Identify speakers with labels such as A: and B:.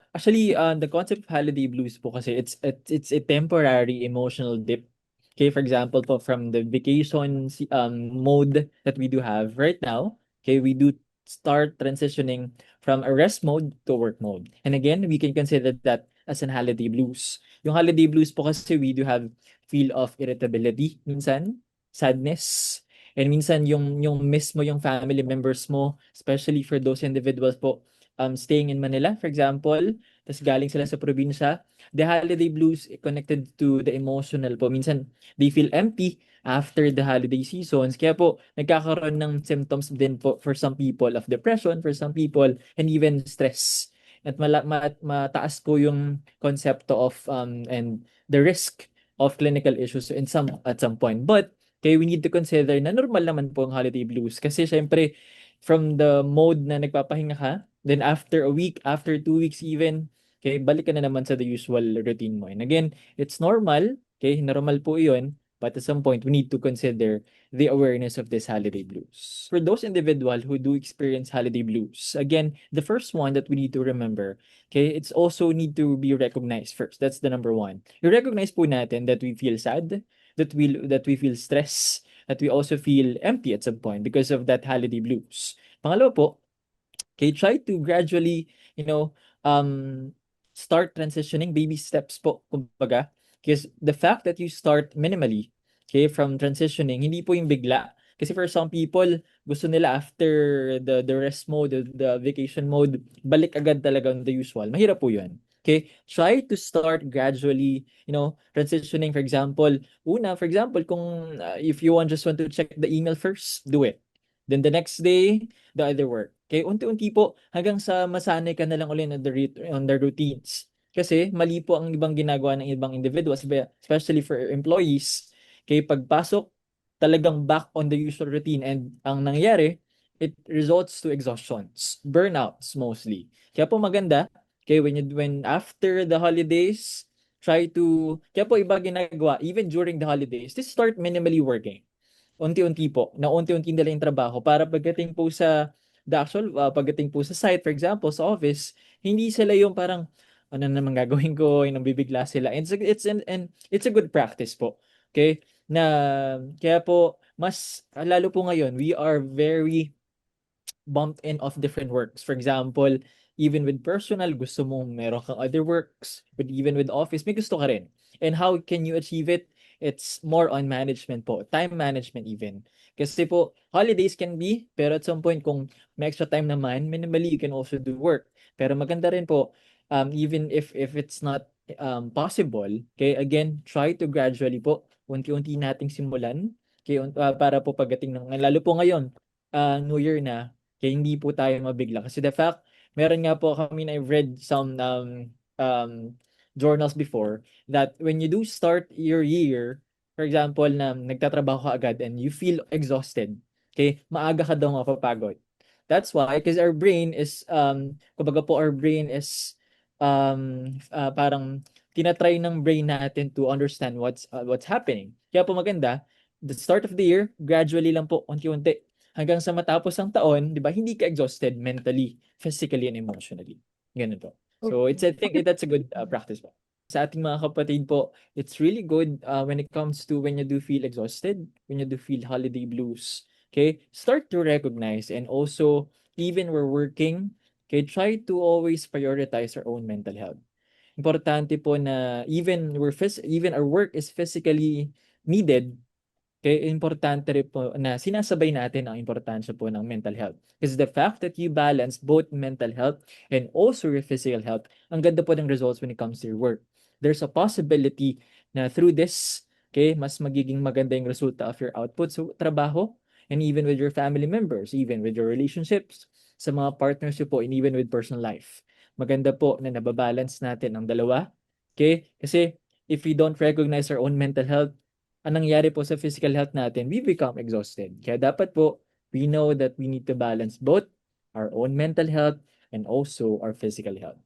A: Actually, the concept of holiday blues po kasi it's a temporary emotional dip. Okay, for example po from the vacation mode that we do have right now, okay, we do start transitioning from a rest mode to work mode. And again, we can consider that as an holiday blues. Yung holiday blues po kasi we do have feel of irritability minsan, sadness, and minsan yung miss mo yung family members mo, especially for those individuals po staying in Manila, for example, tas galing sila sa probinsya, the holiday blues connected to the emotional po. Minsan, they feel empty after the holiday seasons. Kaya po, nagkakaroon ng symptoms din po for some people of depression, for some people, and even stress. At mataas po yung konsepto of and the risk of clinical issues at some point. But okay, we need to consider na normal naman po ang holiday blues kasi syempre from the mode na nagpapahinga ka, then after a week, after 2 weeks even, okay, balik ka na naman sa the usual routine mo. And again, it's normal, okay, normal po yun, but at some point, we need to consider the awareness of this holiday blues. For those individuals who do experience holiday blues, again, the first one that we need to remember, okay, it's also need to be recognized first. That's the number one. I-recognize po natin that we feel sad, that we feel stress, that we also feel empty at some point because of that holiday blues. Pangalawa po, okay, try to gradually, you know, start transitioning, baby steps po, kumbaga. Because the fact that you start minimally, okay, from transitioning, hindi po yung bigla. Kasi for some people, gusto nila after the rest mode, the vacation mode, balik agad talaga on the usual. Mahirap po yun. Okay, try to start gradually, transitioning. For example, for example, kung if you just want to check the email first, do it. Then the next day, the other work. Okay, unti-unti po hanggang sa masanay ka na lang ulit on the routines. Kasi mali po ang ibang ginagawa ng ibang individuals, especially for employees. Okay, pagpasok, talagang back on the usual routine and ang nangyayari, it results to exhaustions, burnouts mostly. Kaya po maganda, okay, when after the holidays, kaya po iba ginagawa, even during the holidays, just start minimally working unti-unti po, na unti-unti nila yung trabaho para pagdating po sa pagdating po sa site, for example, sa office, hindi sila yung parang, ano naman gagawin ko, yung nabibigla sila. And it's a good practice po. Okay? Na, kaya po, lalo po ngayon, we are very bumped in of different works. For example, even with personal, gusto mong meron kang other works, but even with office, may gusto ka rin. And how can you achieve it? It's more on management po, time management even. Kasi po, holidays can be, pero at some point, kung may extra time naman, minimally, you can also do work. Pero maganda rin po, even if it's not possible, okay, again, try to gradually po, unti-unti nating simulan, okay, para po pagdating lalo po ngayon, New Year na, kaya hindi po tayo mabigla. Kasi the fact, meron nga po kami na I've read some journals before that when you do start your year, for example, na nagtatrabaho ka agad and you feel exhausted, okay, maaga ka daw mapapagod. That's why, because our brain is, kumbaga po, our brain is, parang, tinatry ng brain natin to understand what's happening. Kaya po maganda, the start of the year, gradually lang po, unti-unti hanggang sa matapos ang taon, 'di ba, hindi ka exhausted mentally, physically, and emotionally. Gano'n po. So, I think that's a good practice po. Sa ating mga kapatid po, it's really good when it comes to when you do feel exhausted, when you do feel holiday blues. Okay? Start to recognize and also, even we're working, okay, try to always prioritize our own mental health. Importante po na even our work is physically needed. Kaya importante rin po na sinasabay natin ang importansya po ng mental health. Because the fact that you balance both mental health and also your physical health, ang ganda po ng results when it comes to your work. There's a possibility na through this, okay, mas magiging maganda yung resulta of your output sa trabaho and even with your family members, even with your relationships, sa mga partners nyo po, and even with personal life. Maganda po na nababalance natin ang dalawa. Okay? Kasi if we don't recognize our own mental health, anong nangyari po sa physical health natin, we become exhausted. Kaya dapat po, we know that we need to balance both our own mental health and also our physical health.